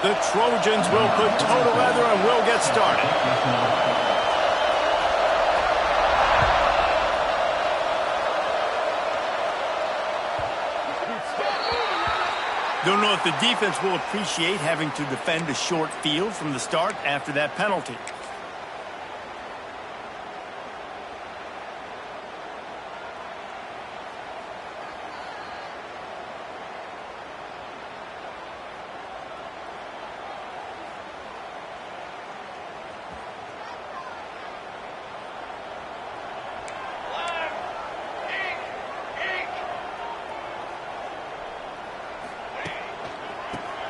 The Trojans will put toe to leather and will get started. Don't know if the defense will appreciate having to defend a short field from the start after that penalty.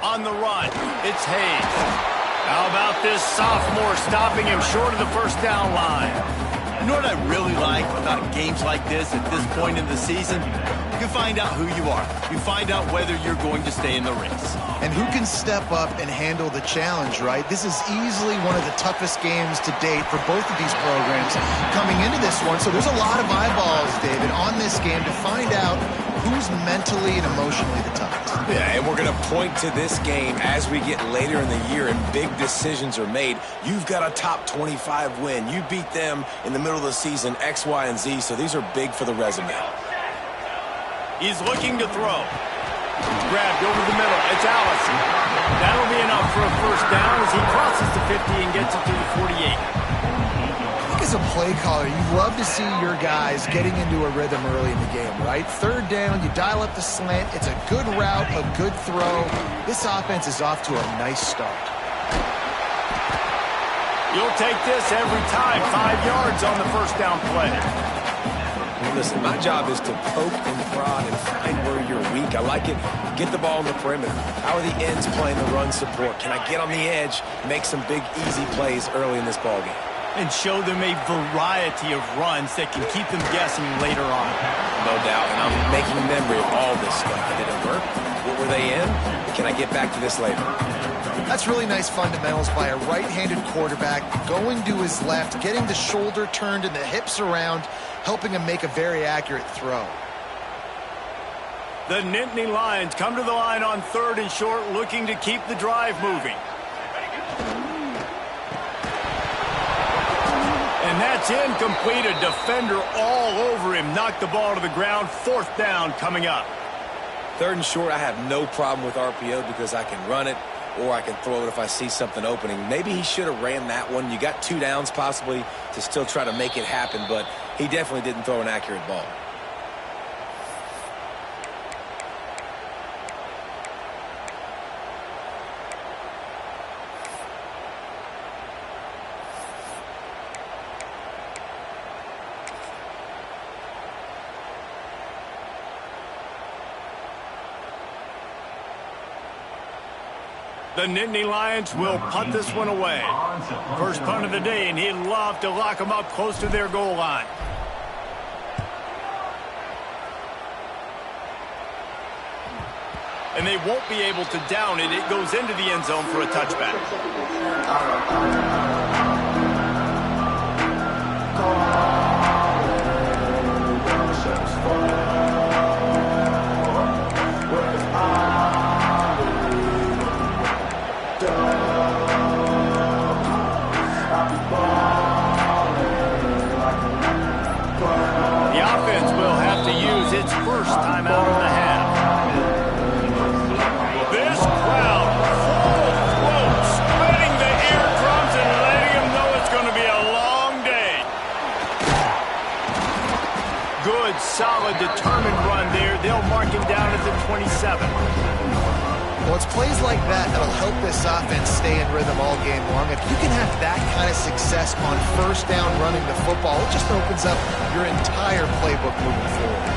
On the run, it's Hayes. How about this sophomore stopping him short of the first down line? You know what I really like about games like this at this point in the season? You find out who you are. You find out whether you're going to stay in the race. And who can step up and handle the challenge, right? This is easily one of the toughest games to date for both of these programs coming into this one. So there's a lot of eyeballs, David, on this game to find out who's mentally and emotionally the toughest. Yeah, and we're going to point to this game as we get later in the year and big decisions are made. You've got a top 25 win. You beat them in the middle of the season, X, Y, and Z, so these are big for the resume. He's looking to throw. Grabbed over the middle. It's Allison. That'll be enough for a first down as he crosses the 50 and gets it to the 48. As a play caller, you love to see your guys getting into a rhythm early in the game, right? Third down, you dial up the slant. It's a good route, a good throw. This offense is off to a nice start. You'll take this every time. 5 yards on the first down play. Listen, my job is to poke and prod and find where you're weak. I like it. Get the ball in the perimeter. How are the ends playing the run support? Can I get on the edge, make some big, easy plays early in this ballgame? And show them a variety of runs that can keep them guessing later on. No doubt, and I'm making memory of all this stuff. Did it work? What were they in? Can I get back to this later? That's really nice fundamentals by a right-handed quarterback, going to his left, getting the shoulder turned and the hips around, helping him make a very accurate throw. The Nittany Lions come to the line on 3rd and short, looking to keep the drive moving. And that's incomplete. A defender all over him. Knocked the ball to the ground. 4th down coming up. 3rd and short, I have no problem with RPO because I can run it or I can throw it if I see something opening. Maybe he should have ran that one. You got 2 downs possibly to still try to make it happen, but he definitely didn't throw an accurate ball. The Nittany Lions will punt this one away. First punt of the day, and he'd love to lock them up close to their goal line. And they won't be able to down it. It goes into the end zone for a touchback. The offense will have to use its first timeout of the half. This crowd full throat, spreading the eardrums and letting them know it's going to be a long day. Good, solid, determined run there. They'll mark him down at the 27. Well, it's plays like that that'll help this offense stay in rhythm all game long. If you can have that kind of success on first down running the football, it just opens up your entire playbook moving forward.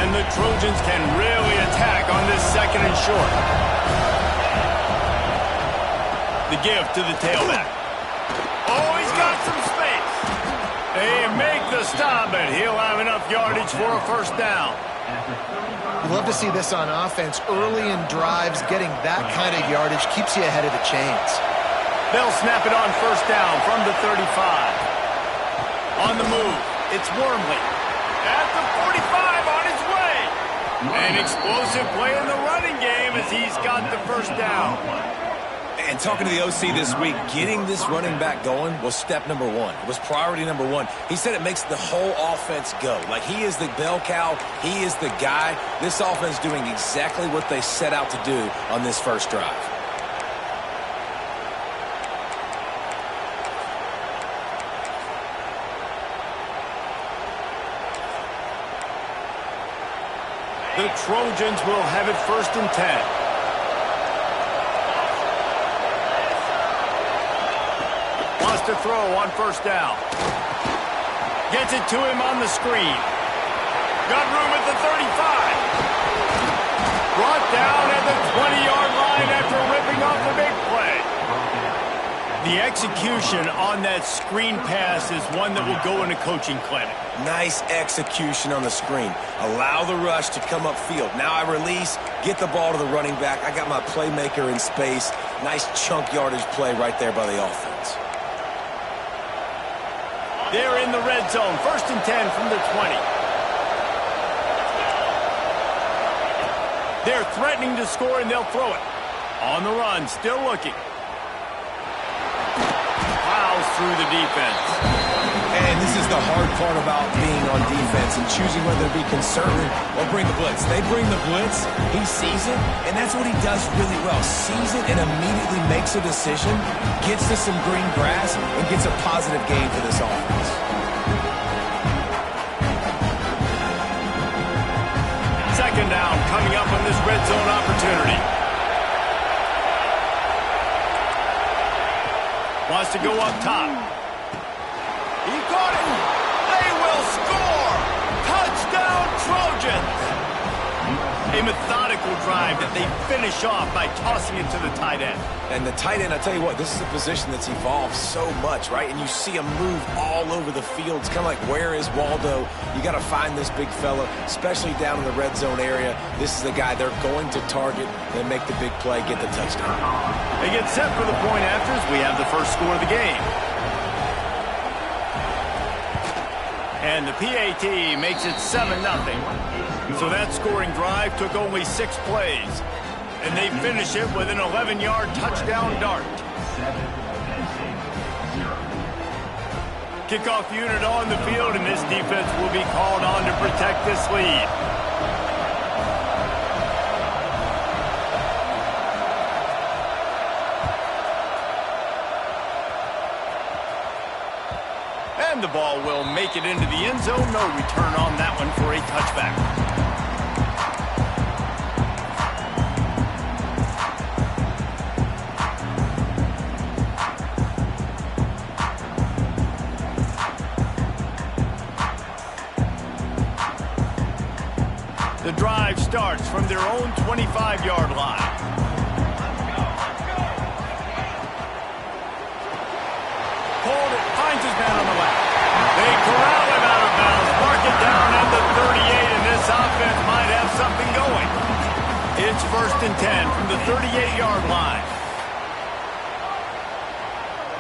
And the Trojans can really attack on this 2nd and short. The give to the tailback. Oh, he's got some space. They make the stop, but he'll have enough yardage for a first down. You love to see this on offense. Early in drives, getting that kind of yardage keeps you ahead of the chains. They'll snap it on first down from the 35. On the move, it's Wormley. At the 45, on his way. An explosive play in the running game as he's got the first down. And talking to the OC this week, getting this running back going was step number one. It was priority number one. He said it makes the whole offense go. Like, he is the bell cow. He is the guy. This offense doing exactly what they set out to do on this first drive. The Trojans will have it 1st and 10. Wants to throw on 1st down. Gets it to him on the screen. Got room at the 35. Brought down at the 20-yard line after ripping off the big play. The execution on that screen pass is one that will go in a coaching clinic. Nice execution on the screen. Allow the rush to come upfield. Now I release, get the ball to the running back. I got my playmaker in space. Nice chunk yardage play right there by the offense. They're in the red zone. 1st and 10 from the 20. They're threatening to score, and they'll throw it. On the run, still looking. Plows through the defense. And this is the hard part about being on defense and choosing whether to be conservative or bring the blitz. They bring the blitz, he sees it, and that's what he does really well. Sees it and immediately makes a decision, gets to some green grass, and gets a positive gain for this offense. Second down coming up on this red zone opportunity. Wants to go up top. He caught it. They will score. Touchdown, Trojans. A methodical drive that they finish off by tossing it to the tight end. And the tight end, I tell you what, this is a position that's evolved so much, right? And you see him move all over the field. It's kind of like, where is Waldo? You got to find this big fella, especially down in the red zone area. This is the guy they're going to target and make the big play, get the touchdown. They get set for the point after as we have the first score of the game. And the PAT makes it 7-0. So that scoring drive took only 6 plays. And they finish it with an 11-yard touchdown dart. Kickoff unit on the field, and this defense will be called on to protect this lead. And the ball will make it into the end zone. No return on that one for a touchback. The drive starts from their own 25-yard line. Hold it, finds his man on the left. They corral him out of bounds, mark it down at the 38, and this offense might have something going. It's 1st and 10 from the 38-yard line.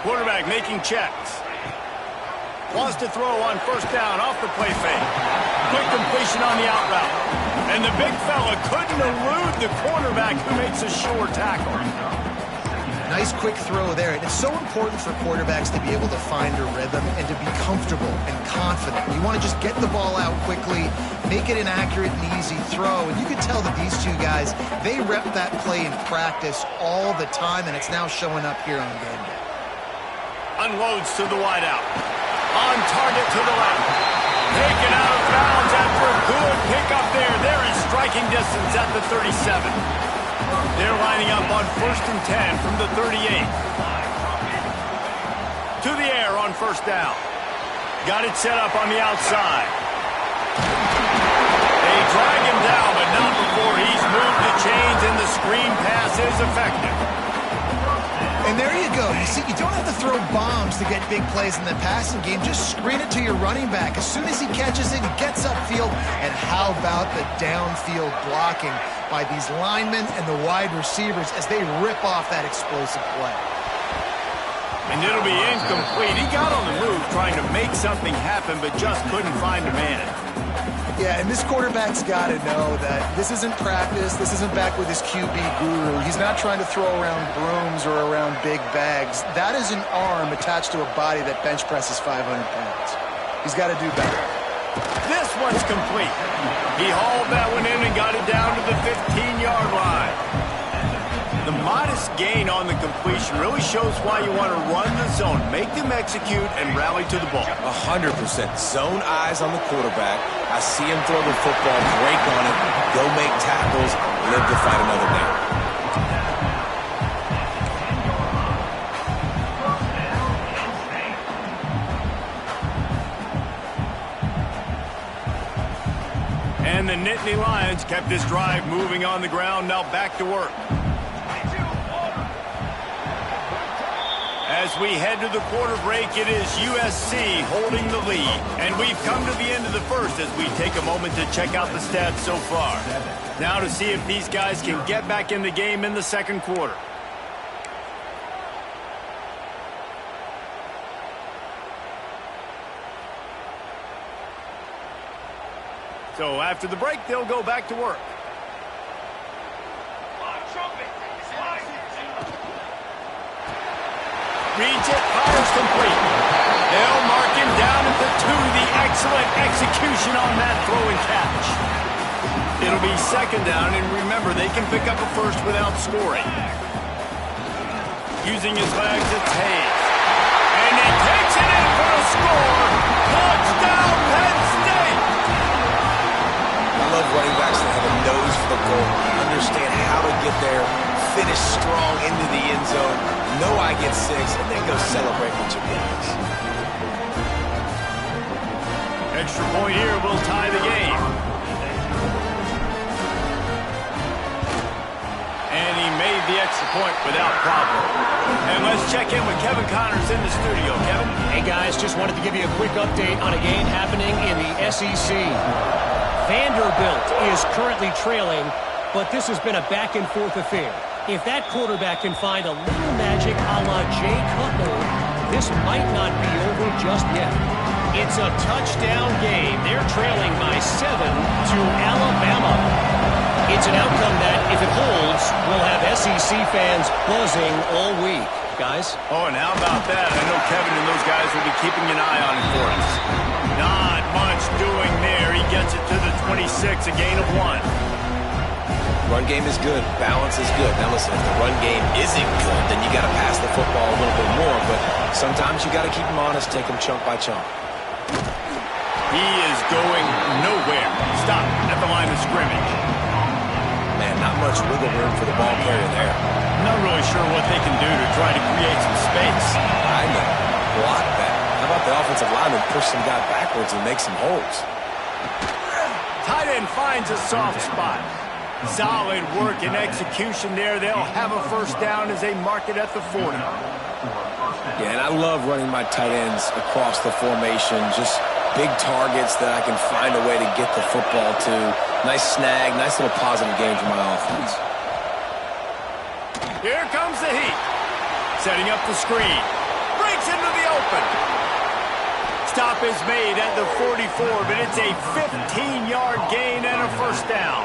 Quarterback making checks. Wants to throw on 1st down off the play fake. Quick completion on the out route. And the big fella couldn't elude the cornerback who makes a sure tackle. Nice quick throw there. And it's so important for quarterbacks to be able to find a rhythm and to be comfortable and confident. You want to just get the ball out quickly, make it an accurate and easy throw. And you can tell that these two guys, they rep that play in practice all the time, and it's now showing up here on game day. Unloads to the wideout. On target to the left. Taken out of bounds after a good pickup there. They're in striking distance at the 37. They're lining up on 1st and 10 from the 38. To the air on 1st down. Got it set up on the outside. They drag him down, but not before he's moved the chains, and the screen pass is effective. And there you go. You see, you don't have to throw bombs to get big plays in the passing game. Just screen it to your running back. As soon as he catches it, he gets upfield. And how about the downfield blocking by these linemen and the wide receivers as they rip off that explosive play? And it'll be incomplete. He got on the move, trying to make something happen, but just couldn't find a man. Yeah, and this quarterback's got to know that this isn't practice. This isn't back with his QB guru. He's not trying to throw around brooms or around big bags. That is an arm attached to a body that bench presses 500 pounds. He's got to do better. This one's complete. He hauled that one in and got it down to the 15-yard line. The modest gain on the completion really shows why you want to run the zone, make them execute, and rally to the ball. 100%. Zone eyes on the quarterback. I see him throw the football, break on it, go make tackles, live to fight another down. And the Nittany Lions kept this drive moving on the ground, now back to work. As we head to the quarter break, it is USC holding the lead. And we've come to the end of the first as we take a moment to check out the stats so far. Now to see if these guys can get back in the game in the second quarter. So after the break, they'll go back to work. Reads it, fires complete. They'll mark him down at the 2. The excellent execution on that throw and catch. It'll be second down, and remember, they can pick up a first without scoring. Using his legs, it's Hayes. And he takes it in for a score. Touchdown, Penn State! I love running backs that have a nose for the goal, understand how to get there, finish strong into the end zone, know I get 6, and then go celebrate with your guys. Extra point here will tie the game. And he made the extra point without problem. And let's check in with Kevin Connors in the studio. Kevin? Hey, guys, just wanted to give you a quick update on a game happening in the SEC. Vanderbilt is currently trailing, but this has been a back-and-forth affair. If that quarterback can find a little magic a la Jay Cutler, this might not be over just yet. It's a touchdown game. They're trailing by 7 to Alabama. It's an outcome that, if it holds, will have SEC fans buzzing all week. Guys? Oh, and how about that? I know Kevin and those guys will be keeping an eye on it for us. Not much doing there. He gets it to the 26, a gain of 1. Run game is good. Balance is good. Now listen, if the run game isn't good, then you got to pass the football a little bit more. But sometimes you got to keep them honest, take them chunk by chunk. He is going nowhere. Stop at the line of scrimmage. Man, not much wiggle room for the ball carrier there. Not really sure what they can do to try to create some space. I know. Block that. How about the offensive lineman push some guy backwards and make some holes? Tight end finds a soft spot. Solid work and execution there. They'll have a first down as they mark it at the 40. Yeah, and I love running my tight ends across the formation. Just big targets that I can find a way to get the football to. Nice snag, nice little positive game for my offense. Here comes the heat. Setting up the screen. Breaks into the open. Stop is made at the 44, but it's a 15-yard gain and a first down.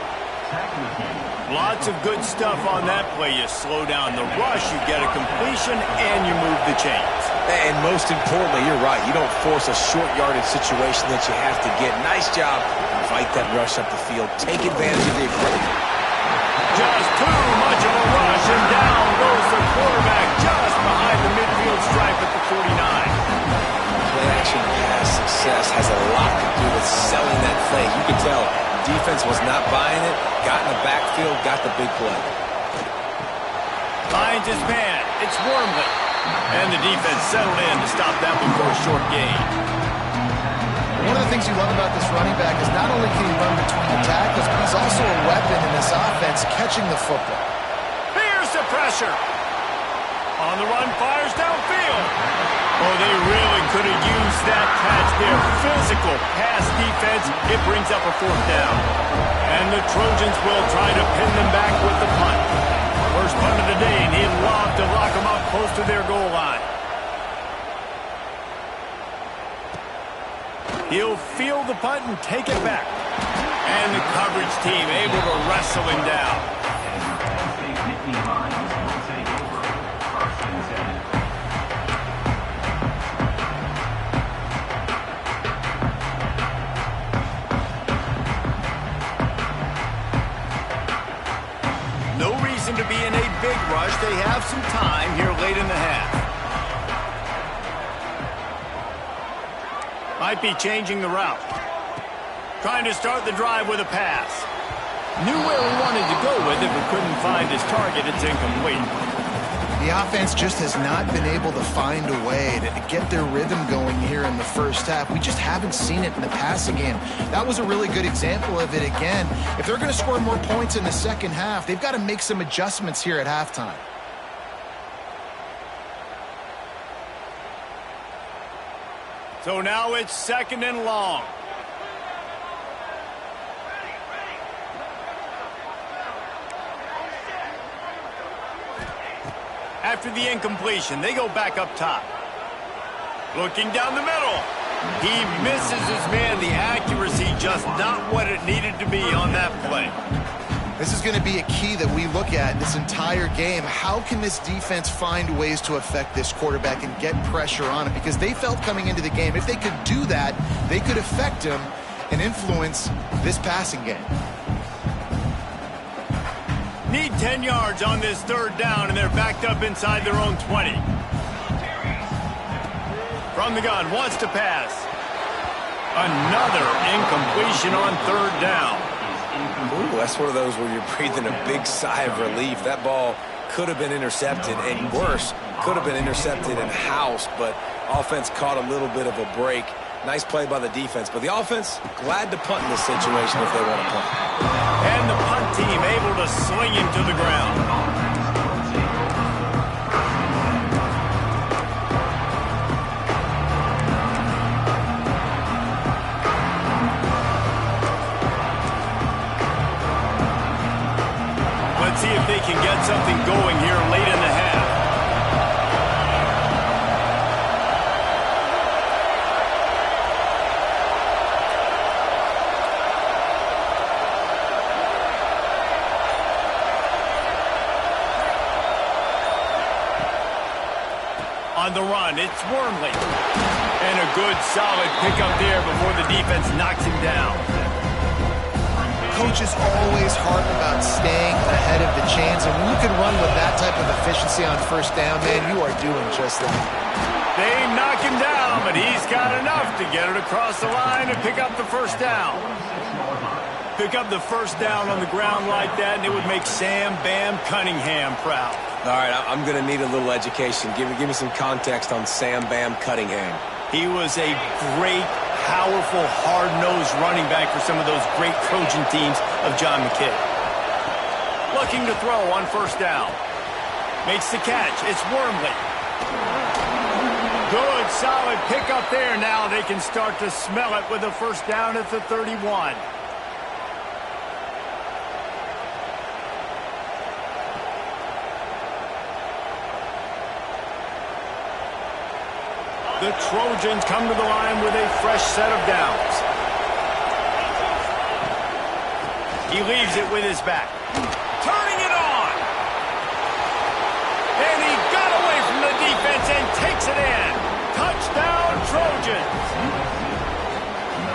Lots of good stuff on that play. You slow down the rush, you get a completion, and you move the chains. And most importantly, you're right. You don't force a short yardage situation that you have to get. Nice job. Fight that rush up the field. Take advantage of the equipment. Just too much of a rush, and down goes the quarterback just behind the midfield stripe at the 49. Play-action pass success has a lot to do with selling that play. You can tell defense was not buying it, got in the backfield, got the big play. Finds his man. It's Wormley. And the defense settled in to stop that one for a short gain. One of the things you love about this running back is not only can he run between the tackles, but he's also a weapon in this offense catching the football. Here's the pressure. On the run, fires downfield. Oh, they really could have used that catch there. Physical pass defense. It brings up a fourth down. And the Trojans will try to pin them back with the punt. First punt of the day, and he'd love to lock them up close to their goal line. He'll field the punt and take it back. And the coverage team able to wrestle him down. No reason to be in a big rush. They have some time here late in the half. Might be changing the route. Trying to start the drive with a pass. Knew where he wanted to go with it, but couldn't find his target. It's incomplete. The offense just has not been able to find a way to get their rhythm going here in the first half. We just haven't seen it in the passing game. That was a really good example of it again. If they're going to score more points in the second half, they've got to make some adjustments here at halftime. So now it's 2nd and long. After the incompletion, they go back up top. Looking down the middle. He misses his man. The accuracy just not what it needed to be on that play. This is going to be a key that we look at this entire game. How can this defense find ways to affect this quarterback and get pressure on him? Because they felt coming into the game, if they could do that, they could affect him and influence this passing game. Need 10 yards on this 3rd down, and they're backed up inside their own 20. From the gun, wants to pass. Another incompletion on 3rd down. Ooh, that's one of those where you're breathing a big sigh of relief. That ball could have been intercepted, and worse, could have been intercepted and housed, but offense caught a little bit of a break. Nice play by the defense, but the offense glad to punt in this situation if they want to punt. And the punt team able to sling him to the ground. Let's see if they can get something going here late in the half. On the run, it's Wormley. And a good, solid pickup there before the defense knocks him down. Coaches always harp about staying ahead of the chains, and when you can run with that type of efficiency on 1st down, man, you are doing just that. They knock him down, but he's got enough to get it across the line and pick up the 1st down. Pick up the 1st down on the ground like that, and it would make Sam Bam Cunningham proud. All right, I'm going to need a little education. Give me some context on Sam Bam Cunningham. He was a great, powerful, hard-nosed running back for some of those great Trojan teams of John McKay. Looking to throw on 1st down. Makes the catch. It's Wormley. Good, solid pickup there. Now they can start to smell it with a 1st down at the 31. The Trojans come to the line with a fresh set of downs. He leaves it with his back. Turning it on. And he got away from the defense and takes it in. Touchdown, Trojans.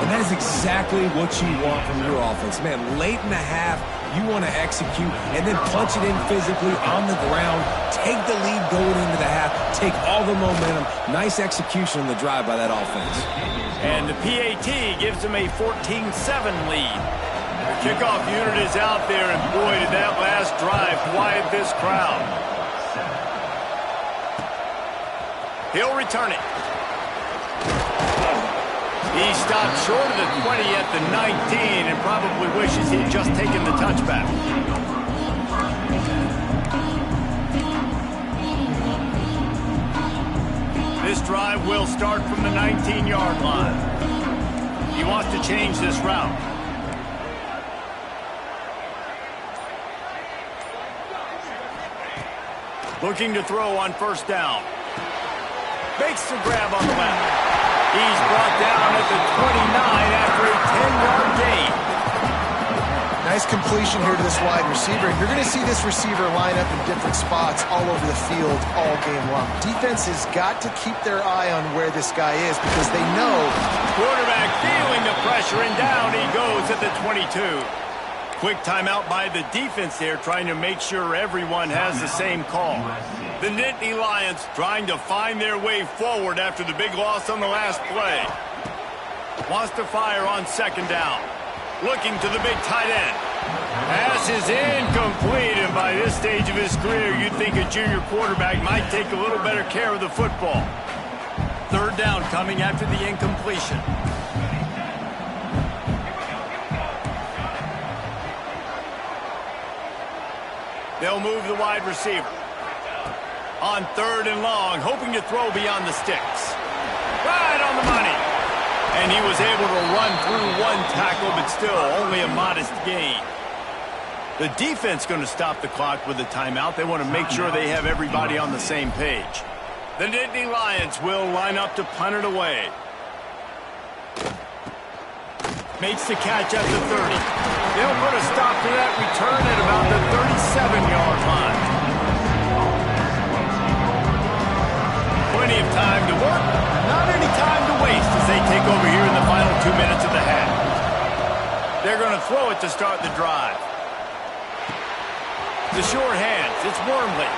And that is exactly what you want from your offense. Man, late in the half, you want to execute and then punch it in physically on the ground. Take the lead going into the half. Take all the momentum. Nice execution on the drive by that offense. And the PAT gives them a 14-7 lead. The kickoff unit is out there, and boy, did that last drive quiet this crowd. He'll return it. He stopped short of the 20 at the 19 and probably wishes he'd just taken the touchback. This drive will start from the 19-yard line. He wants to change this route. Looking to throw on 1st down. Makes the grab on the left. He's brought down at the Nice completion here to this wide receiver. And you're going to see this receiver line up in different spots all over the field all game long. Defense has got to keep their eye on where this guy is because they know. Quarterback feeling the pressure, and down he goes at the 22. Quick timeout by the defense there, trying to make sure everyone has the same call. The Nittany Lions trying to find their way forward after the big loss on the last play. Wants to fire on second down. Looking to the big tight end. Pass is incomplete, and by this stage of his career, you'd think a junior quarterback might take a little better care of the football. Third down coming after the incompletion. They'll move the wide receiver. On third and long, hoping to throw beyond the sticks. Right on the money. And he was able to run through one tackle, but still only a modest gain. The defense going to stop the clock with a timeout. They want to make sure they have everybody on the same page. The Nittany Lions will line up to punt it away. Makes the catch at the 30. They'll put a stop to that return at about the 37-yard line. Plenty of time to work, not any time to waste as they take over here in the final 2 minutes of the half. They're going to throw it to start the drive. The short hands, it's Wormley.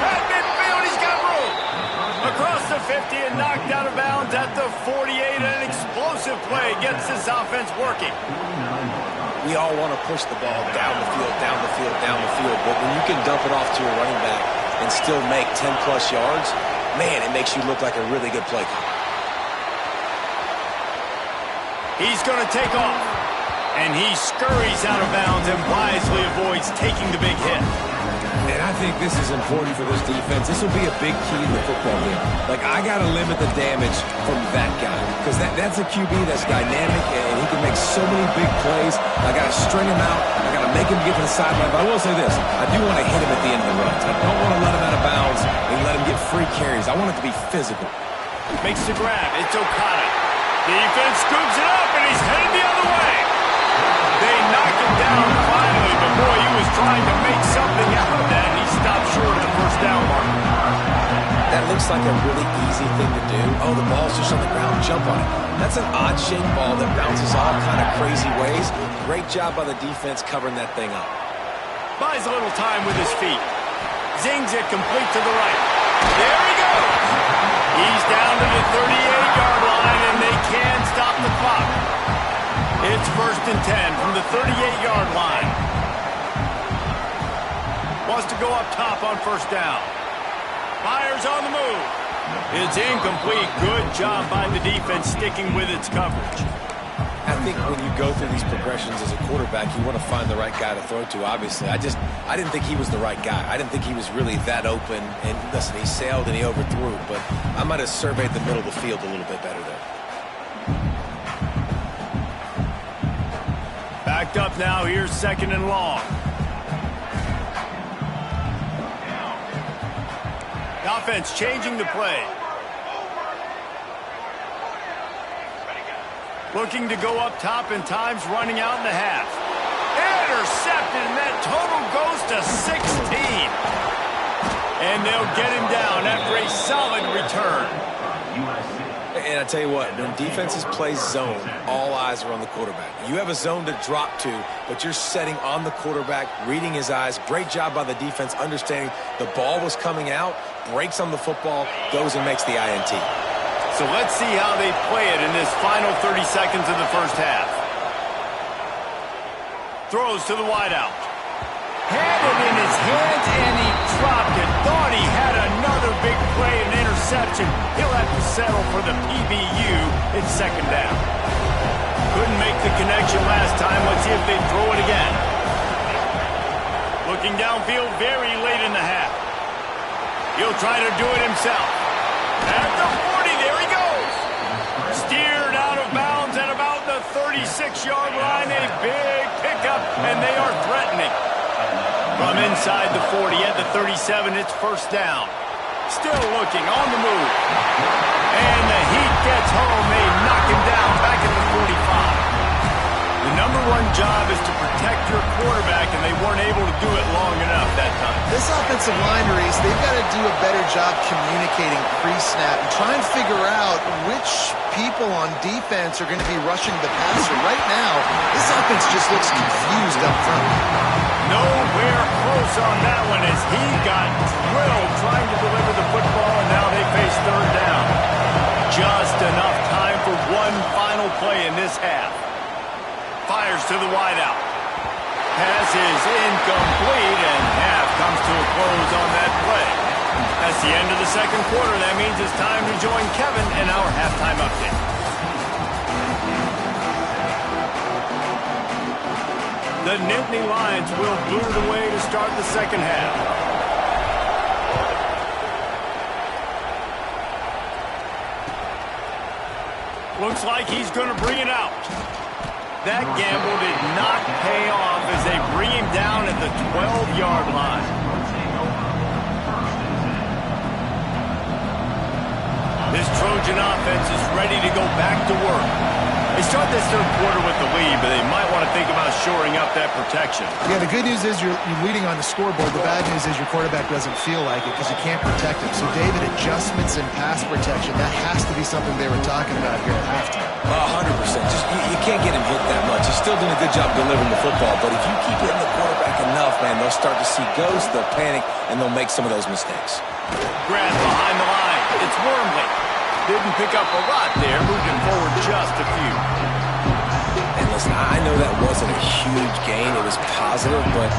At midfield, he's got room. Across the 50 and knocked out of bounds at the 48. An explosive play gets this offense working. We all want to push the ball down the field, down the field, down the field, but when you can dump it off to a running back and still make 10-plus yards, man, it makes you look like a really good play caller. He's going to take off, and he scurries out of bounds and wisely avoids taking the big hit. And I think this is important for this defense. This will be a big key in the football game. Like, I got to limit the damage from that guy because that's a QB that's dynamic, and he can make so many big plays. I got to string him out. I got to make him get to the sideline. But I will say this. I do want to hit him at the end of the runs. I don't want to let him out of bounds and let him get free carries. I want it to be physical. Makes the grab. It's Okada. Defense scoops it up, and he's headed the other way. They knock him down finally, but boy, he was trying to make something out of that, and he stopped short of the first down mark. That looks like a really easy thing to do. Oh, the ball's just on the ground. Jump on it. That's an odd-shaped ball that bounces all kind of crazy ways. Great job by the defense covering that thing up. Buys a little time with his feet. Zings it complete to the right. There he goes. He's down to the 38-yard line, and they can stop the clock. It's 1st and 10 from the 38-yard line. Wants to go up top on first down. Fires on the move. It's incomplete. Good job by the defense sticking with its coverage. I think when you go through these progressions as a quarterback, you want to find the right guy to throw to, obviously. I didn't think he was the right guy. I didn't think he was really that open. And listen, he sailed and he overthrew, but I might have surveyed the middle of the field a little bit better there. Backed up now. Here's 2nd and long. The offense changing the play. Looking to go up top, and time's running out in the half. Intercepted, and that total goes to 16. And they'll get him down after a solid return. And I tell you what, when defenses play zone, all eyes are on the quarterback. You have a zone to drop to, but you're setting on the quarterback, reading his eyes. Great job by the defense, understanding the ball was coming out, breaks on the football, goes and makes the INT. So let's see how they play it in this final 30 seconds of the first half. Throws to the wideout. Had it in his hands, and he dropped it. Thought he had another big play, an interception. He'll have to settle for the PBU. It's 2nd down. Couldn't make the connection last time. Let's see if they throw it again. Looking downfield very late in the half. He'll try to do it himself. At the 40, there he goes. Steered out of bounds at about the 36-yard line. A big pickup, and they are threatening. From inside the 40 at the 37, it's 1st down. Still looking on the move. And the heat gets home. They knock him down back at the 45. The #1 job is to protect your quarterback, and they weren't able to do it long enough that time. This offensive line, Reese, they've got to do a better job communicating pre-snap and try and figure out which people on defense are going to be rushing the passer. Right now, this offense just looks confused up front. Nowhere close on that one as he got drilled trying to deliver the football, and now they face third down. Just enough time for one final play in this half. Fires to the wideout. Pass is incomplete, and half comes to a close on that play. That's the end of the second quarter. That means it's time to join Kevin in our halftime update. The Nittany Lions will boot it away to start the second half. Looks like he's going to bring it out. That gamble did not pay off as they bring him down at the 12-yard line. This Trojan offense is ready to go back to work. They start this third quarter with the lead, but they might want to think about shoring up that protection. Yeah, the good news is you're leading on the scoreboard. The bad news is your quarterback doesn't feel like it because you can't protect him. So, David, adjustments in pass protection, that has to be something they were talking about here at halftime. 100%. Just you can't get him hit that much. He's still doing a good job delivering the football, but if you keep hitting the quarterback enough, man, they'll start to see ghosts, they'll panic, and they'll make some of those mistakes. Grab behind the line. It's Wormley. Didn't pick up a lot there, moved him forward just a few. And listen, I know that wasn't a huge gain. It was positive, but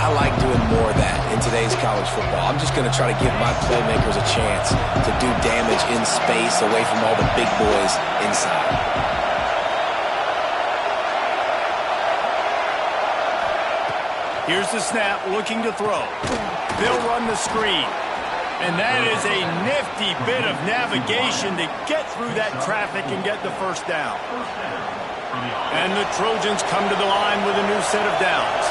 I like doing more of that in today's college football. I'm just going to try to give my playmakers a chance to do damage in space away from all the big boys inside. Here's the snap, looking to throw. They'll run the screen. And that is a nifty bit of navigation to get through that traffic and get the first down. And the Trojans come to the line with a new set of downs.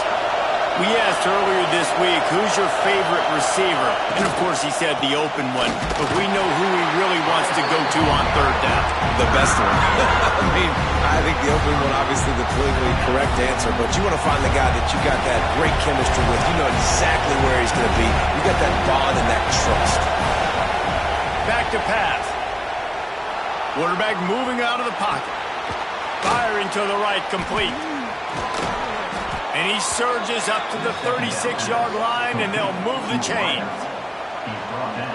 We asked earlier this week, who's your favorite receiver? And, of course, he said the open one. But we know who he really wants to go to on third down. The best one. I mean, I think the open one, obviously, the politically correct answer. But you want to find the guy that you got that great chemistry with. You know exactly where he's going to be. You got that bond and that trust. Back to pass. Quarterback moving out of the pocket. Firing to the right, complete. And he surges up to the 36-yard line, and they'll move the chains.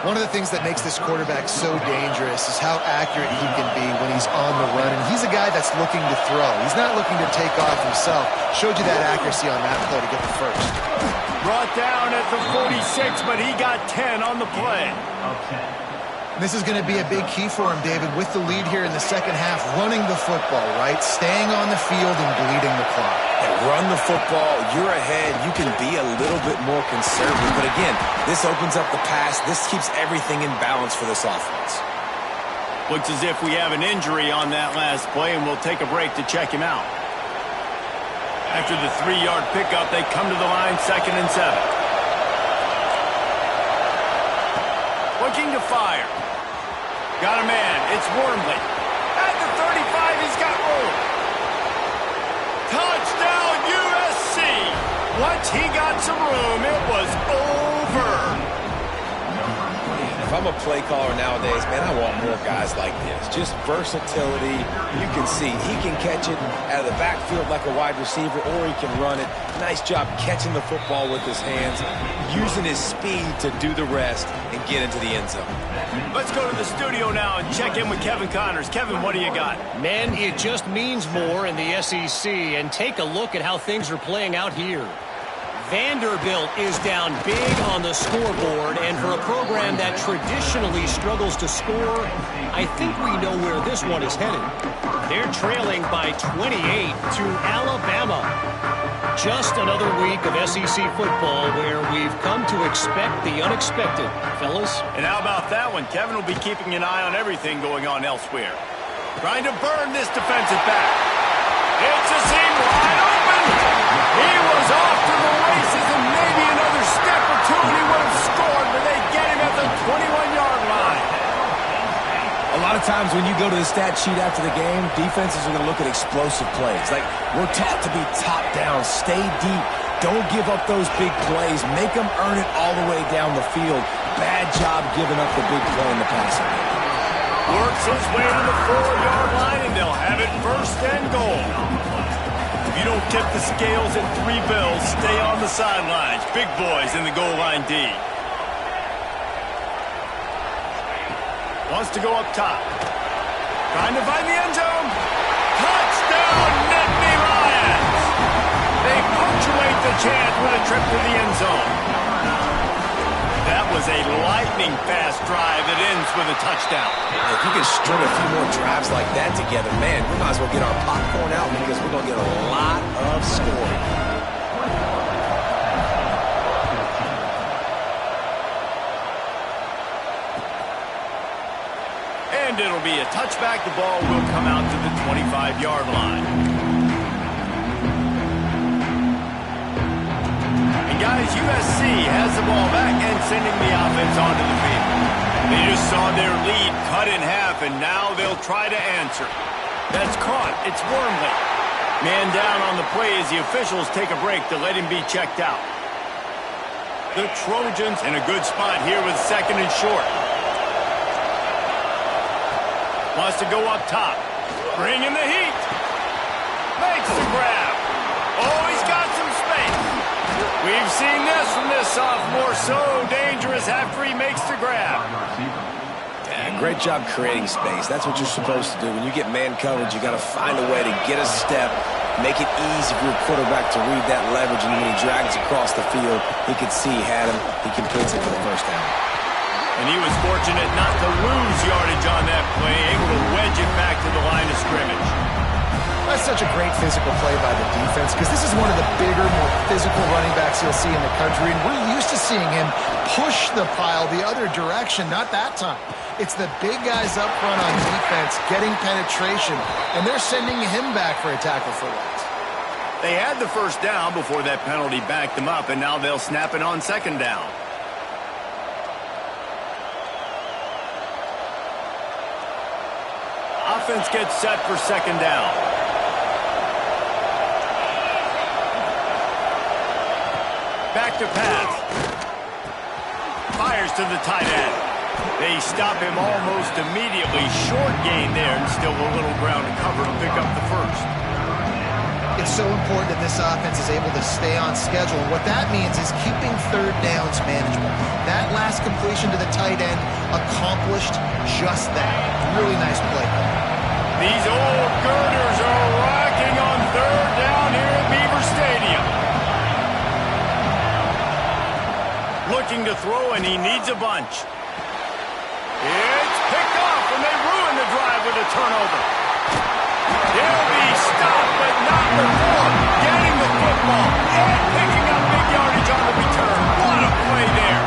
One of the things that makes this quarterback so dangerous is how accurate he can be when he's on the run. And he's a guy that's looking to throw. He's not looking to take off himself. Showed you that accuracy on that play to get the first. Brought down at the 46, but he got 10 on the play. This is going to be a big key for him, David, with the lead here in the second half, running the football, right? Staying on the field and bleeding the clock. And run the football, you're ahead, you can be a little bit more conservative. But again, this opens up the pass. This keeps everything in balance for this offense. Looks as if we have an injury on that last play, and we'll take a break to check him out. After the 3-yard pickup, they come to the line, 2nd and 7. Looking to fire. Got a man. It's Wormley. At the 35, he's got room. Touchdown, USC. Once he got some room, it was over. If I'm a play caller nowadays, man, I want more guys like this. Just versatility. You can see he can catch it out of the backfield like a wide receiver, or he can run it. Nice job catching the football with his hands, using his speed to do the rest and get into the end zone. Let's go to the studio now and check in with Kevin Connors. Kevin, what do you got? Man, it just means more in the SEC, and take a look at how things are playing out here. Vanderbilt is down big on the scoreboard, and for a program that traditionally struggles to score, I think we know where this one is headed. They're trailing by 28 to Alabama. Just another week of SEC football where we've come to expect the unexpected, fellas. And how about that one? Kevin will be keeping an eye on everything going on elsewhere. Trying to burn this defensive back. It's a seam wide open. He was off to the races, and maybe another step or two and he would have scored, but they get him at the 21-yard line. A lot of times when you go to the stat sheet after the game, defenses are going to look at explosive plays. Like, we're taught to be top down, stay deep, don't give up those big plays, make them earn it all the way down the field. Bad job giving up the big play in the passing game. Works his way to the 4-yard line, and they'll have it first and goal. If you don't tip the scales at 3 bills, stay on the sidelines. Big boys in the goal line D. Wants to go up top. Trying to find the end zone. Touchdown, Nittany Lions! They punctuate the chance with a trip to the end zone. That was a lightning-fast drive that ends with a touchdown. If you can string a few more drives like that together, man, we might as well get our popcorn out because we're going to get a lot of scoring. And it'll be a touchback. The ball will come out to the 25-yard line. And guys, USC has the ball back and sending the offense onto the field. They just saw their lead cut in half, and now they'll try to answer. That's caught. It's Wormley. Man down on the play as the officials take a break to let him be checked out. The Trojans in a good spot here with second and short. Wants to go up top. Bring in the heat. Makes the grab. Oh, he's got some space. We've seen this from this sophomore. So dangerous after he makes the grab. Yeah, great job creating space. That's what you're supposed to do. When you get man coverage, you got to find a way to get a step, make it easy for your quarterback to read that leverage, and when he drags across the field, he could see he had him. He completes it for the first down. And he was fortunate not to lose yardage on that play, able to wedge it back to the line of scrimmage. That's such a great physical play by the defense because this is one of the bigger, more physical running backs you'll see in the country, and we're used to seeing him push the pile the other direction. Not that time. It's the big guys up front on defense getting penetration, and they're sending him back for a tackle for loss. They had the first down before that penalty backed them up, and now they'll snap it on second down. Offense gets set for second down. Back to pass. Fires to the tight end. They stop him almost immediately. Short gain there and still a little ground to cover to pick up the first. It's so important that this offense is able to stay on schedule. And what that means is keeping third downs manageable. That last completion to the tight end accomplished just that. Really nice play. These old girders are rocking on third down here at Beaver Stadium. Looking to throw, and he needs a bunch. It's picked off, and they ruin the drive with a turnover. He'll be stopped, but not before getting the football and picking up big yardage on the return. What a play there.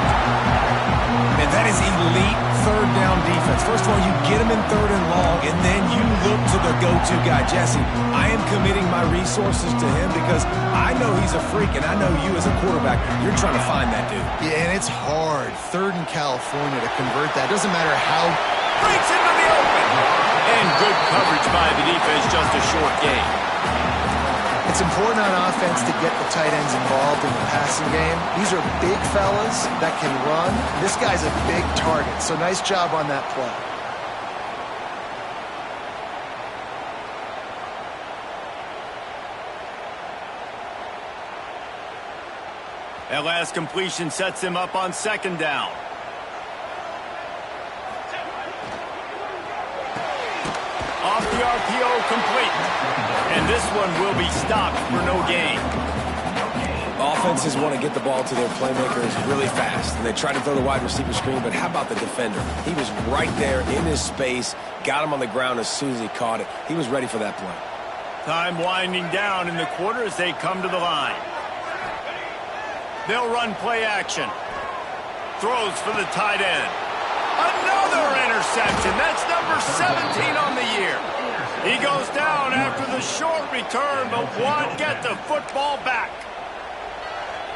And that is elite third down defense. First of all, you get him in third and long, and then you look to the go-to guy. Jesse, I am committing my resources to him because I know he's a freak, and I know you as a quarterback, you're trying to find that dude. Yeah, and it's hard. Third in California to convert that. Doesn't matter how. Breaks into the open. And good coverage by the defense, just a short gain. It's important on offense to get the tight ends involved in the passing game. These are big fellas that can run. This guy's a big target, so nice job on that play. That last completion sets him up on second down. Off the RPO, complete. And this one will be stopped for no gain. Offenses want to get the ball to their playmakers really fast, and they try to throw the wide receiver screen, but how about the defender? He was right there in his space, got him on the ground as soon as he caught it. He was ready for that play. Time winding down in the quarter as they come to the line. They'll run play action. Throws for the tight end. Another interception. That's number 17 on the year. He goes down after the short return, but won't get the football back.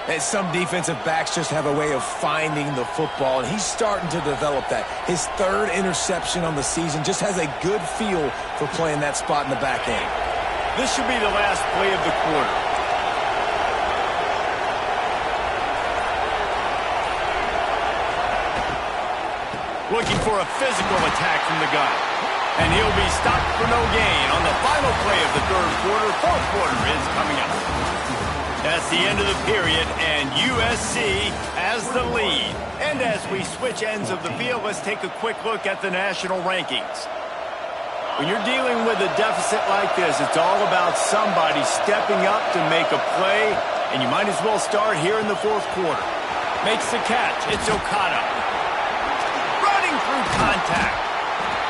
And some defensive backs just have a way of finding the football, and he's starting to develop that. His third interception on the season just has a good feel for playing that spot in the back end. This should be the last play of the quarter. Looking for a physical attack from the gun. And he'll be stopped for no gain on the final play of the third quarter. Fourth quarter is coming up. That's the end of the period, and USC has the lead. And as we switch ends of the field, let's take a quick look at the national rankings. When you're dealing with a deficit like this, it's all about somebody stepping up to make a play, and you might as well start here in the fourth quarter. Makes the catch. It's Okada. Running through contact.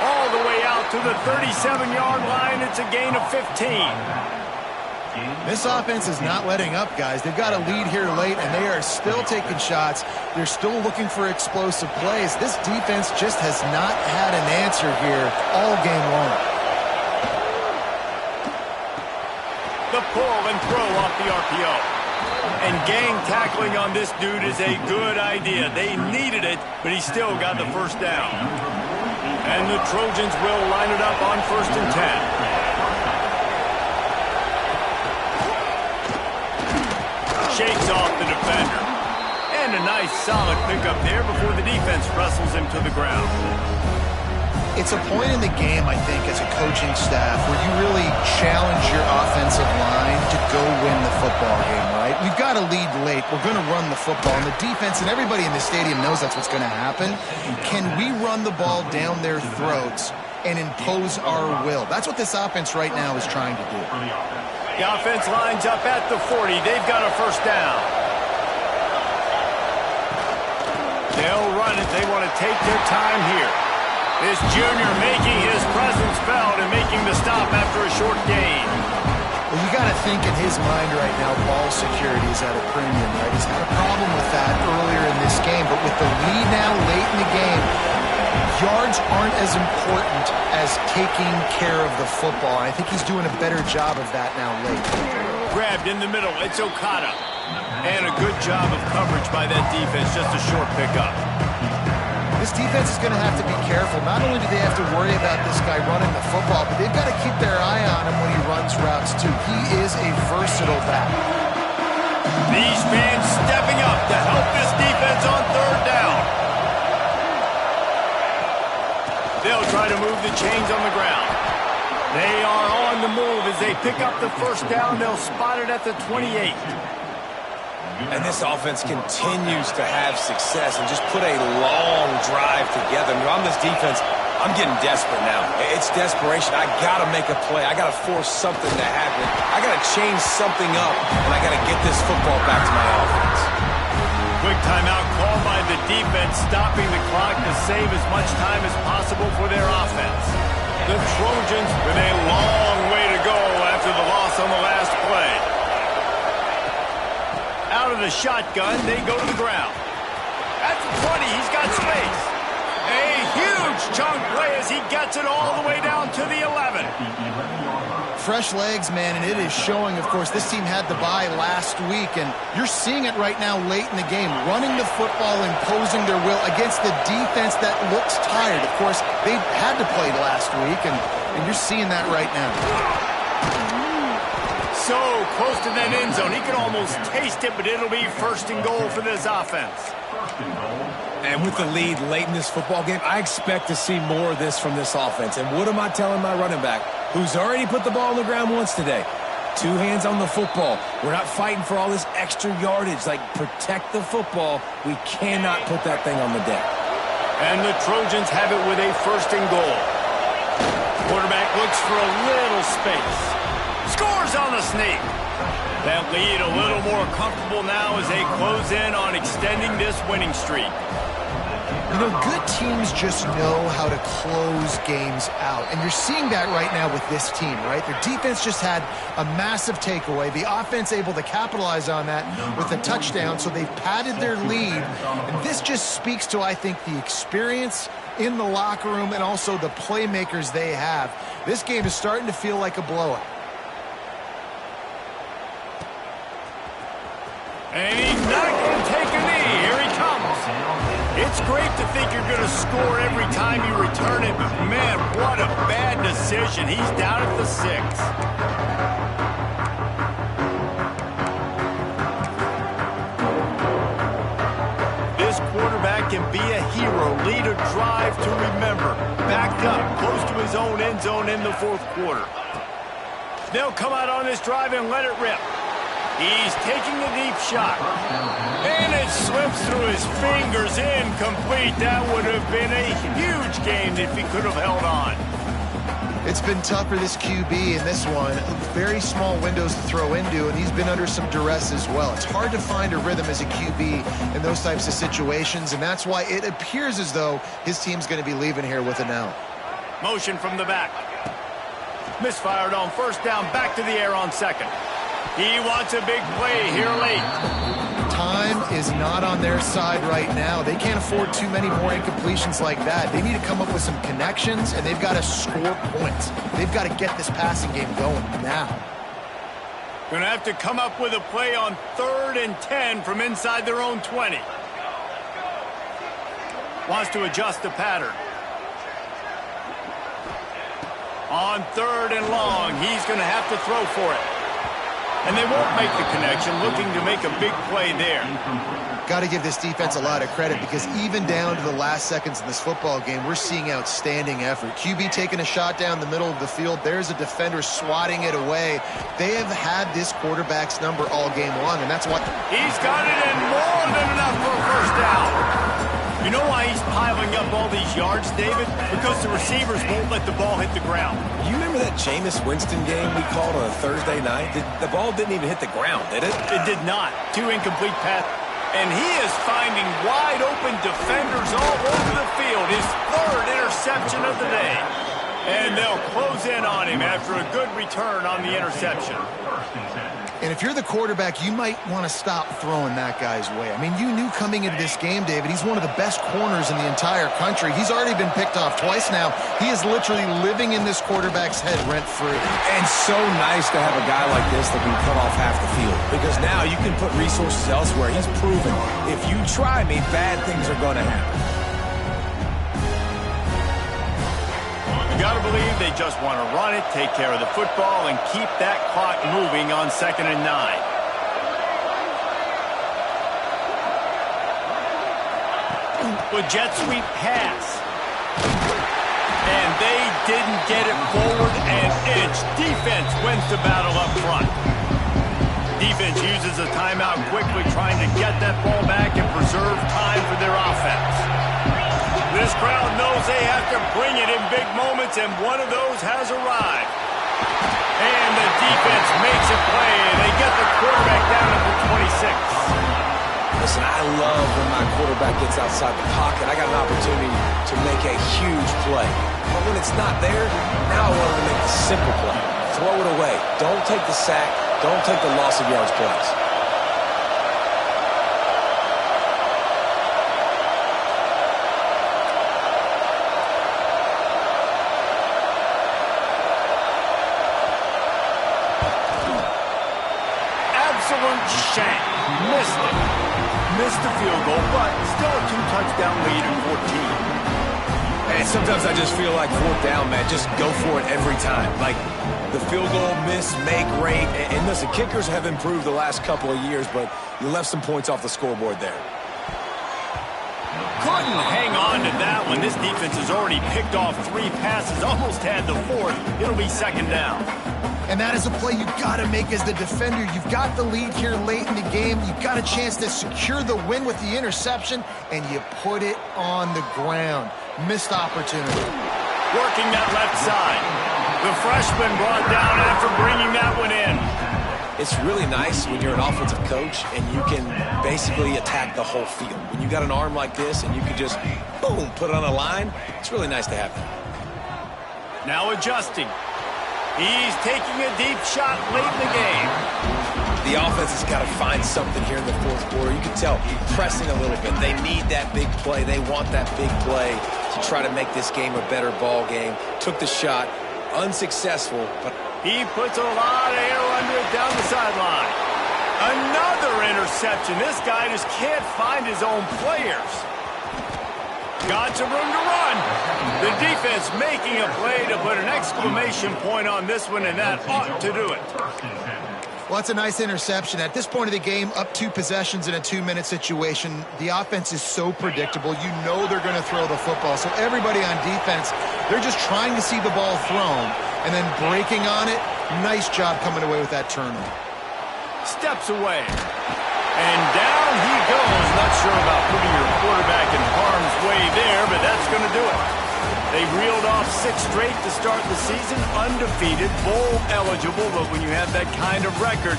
All the way out to the 37-yard line. It's a gain of 15. This offense is not letting up, guys. They've got a lead here late, and they are still taking shots. They're still looking for explosive plays. This defense just has not had an answer here all game long. The pull and throw off the RPO. And gang tackling on this dude is a good idea. They needed it, but he still got the first down. And the Trojans will line it up on 1st and 10. Shakes off the defender. And a nice solid pickup there before the defense wrestles him to the ground. It's a point in the game, I think, as a coaching staff where you really challenge your offensive line to go win the football game, right? We've got a lead late. We're going to run the football. And the defense and everybody in the stadium knows that's what's going to happen. Can we run the ball down their throats and impose our will? That's what this offense right now is trying to do. The offense lines up at the 40. They've got a first down. They'll run it. They want to take their time here. This junior making his presence felt and making the stop after a short gain. Well, you got to think in his mind right now, ball security is at a premium, right? He's had a problem with that earlier in this game, but with the lead now late in the game, yards aren't as important as taking care of the football. I think he's doing a better job of that now late. Grabbed in the middle. It's Okada. And a good job of coverage by that defense. Just a short pickup. This defense is going to have to be careful. Not only do they have to worry about this guy running the football, but they've got to keep their eye on him when he runs routes, too. He is a versatile back. These fans stepping up to help this defense on third down. They'll try to move the chains on the ground. They are on the move as they pick up the first down. They'll spot it at the 28. And this offense continues to have success and just put a long drive together. And on this defense, I'm getting desperate now. It's desperation. I got to make a play. I got to force something to happen. I got to change something up, and I got to get this football back to my offense. Quick timeout called by the defense, stopping the clock to save as much time as possible for their offense. The Trojans with a long way to go after the loss on the last play. Out of the shotgun, they go to the ground. At the 20, he's got space. A huge chunk play as he gets it all the way down to the 11. Fresh legs, man, and it is showing, of course, this team had the bye last week, and you're seeing it right now late in the game, running the football, imposing their will against the defense that looks tired. Of course, they had to play last week, and you're seeing that right now. So close to that end zone. He can almost taste it, but it'll be 1st and goal for this offense. And with the lead late in this football game, I expect to see more of this from this offense. And what am I telling my running back, who's already put the ball on the ground once today? 2 hands on the football. We're not fighting for all this extra yardage. Like, protect the football. We cannot put that thing on the deck. And the Trojans have it with a 1st and goal. Quarterback looks for a little space. Scores on the sneak. That lead a little more comfortable now as they close in on extending this winning streak. You know, good teams just know how to close games out. And you're seeing that right now with this team, right? Their defense just had a massive takeaway. The offense able to capitalize on that with a touchdown, so they've padded their lead. And this just speaks to, I think, the experience in the locker room and also the playmakers they have. This game is starting to feel like a blowout. And he's not going to take a knee. Here he comes. It's great to think you're going to score every time you return it, but man, what a bad decision. He's down at the 6. Can be a hero, lead a drive to remember. Backed up, close to his own end zone in the 4th quarter. They'll come out on this drive and let it rip. He's taking a deep shot. And it slips through his fingers, incomplete. That would have been a huge game if he could have held on. It's been tough for this QB in this one. Very small windows to throw into, and he's been under some duress as well. It's hard to find a rhythm as a QB in those types of situations, and that's why it appears as though his team's going to be leaving here with an L. Motion from the back. Misfired on 1st down, back to the air on 2nd. He wants a big play here late. Time is not on their side right now. They can't afford too many more incompletions like that. They need to come up with some connections, and they've got to score points. They've got to get this passing game going now. Going to have to come up with a play on 3rd and 10 from inside their own 20. Wants to adjust the pattern. On 3rd and long, he's going to have to throw for it. And they won't make the connection, looking to make a big play there. Got to give this defense a lot of credit, because even down to the last seconds of this football game, we're seeing outstanding effort. QB taking a shot down the middle of the field. There's a defender swatting it away. They have had this quarterback's number all game long, and that's what... He's got it in more than enough for a 1st down. You know why he's piling up all these yards, David? Because the receivers won't let the ball hit the ground. You remember that Jameis Winston game we called on a Thursday night? The ball didn't even hit the ground, did it? It did not. 2 incomplete passes. And he is finding wide open defenders all over the field. His 3rd interception of the day. And they'll close in on him after a good return on the interception. And if you're the quarterback, you might want to stop throwing that guy's way. I mean, you knew coming into this game, David, he's one of the best corners in the entire country. He's already been picked off twice now. He is literally living in this quarterback's head rent-free. And so nice to have a guy like this that can cut off half the field. Because now you can put resources elsewhere. He's proven if you try me, bad things are going to happen. Got to believe they just want to run it, take care of the football, and keep that clock moving on 2nd and 9. With jet sweep pass. And they didn't get it forward an inch. Defense wins the battle up front. Defense uses a timeout quickly, trying to get that ball back and preserve time for their offense. This crowd knows they have to bring it in big moments, and one of those has arrived. And the defense makes a play, and they get the quarterback down at the 26. Listen, I love when my quarterback gets outside the pocket. I got an opportunity to make a huge play. But when it's not there, now I want him to make the simple play. Throw it away. Don't take the sack. Don't take the loss of yards plays. Shank missed it. Missed the field goal, but still a 2-touchdown lead at 14. And sometimes I just feel like 4th down, man. Just go for it every time. Like the field goal miss, make rate. And listen, kickers have improved the last couple of years, but you left some points off the scoreboard there. Couldn't hang on to that one. This defense has already picked off 3 passes, almost had the 4th. It'll be 2nd down. And that is a play you've got to make as the defender. You've got the lead here late in the game. You've got a chance to secure the win with the interception, and you put it on the ground. Missed opportunity. Working that left side. The freshman brought down after bringing that one in. It's really nice when you're an offensive coach and you can basically attack the whole field. When you got an arm like this and you can just, boom, put it on a line, it's really nice to have that. Now adjusting. He's taking a deep shot late in the game. The offense has got to find something here in the 4th quarter. You can tell, pressing a little bit. They need that big play. They want that big play to try to make this game a better ball game. Took the shot, unsuccessful, but he puts a lot of air under it down the sideline. Another interception. This guy just can't find his own players. Got some room to run. The defense making a play to put an exclamation point on this one, and that ought to do it. Well, that's a nice interception. At this point of the game, up 2 possessions in a 2-minute situation, the offense is so predictable. You know they're going to throw the football. So everybody on defense, they're just trying to see the ball thrown and then breaking on it. Nice job coming away with that turnover. Steps away. And down he goes. Not sure about putting your quarterback in harm's way there, but that's going to do it. They reeled off 6 straight to start the season, undefeated, bowl eligible, but when you have that kind of record,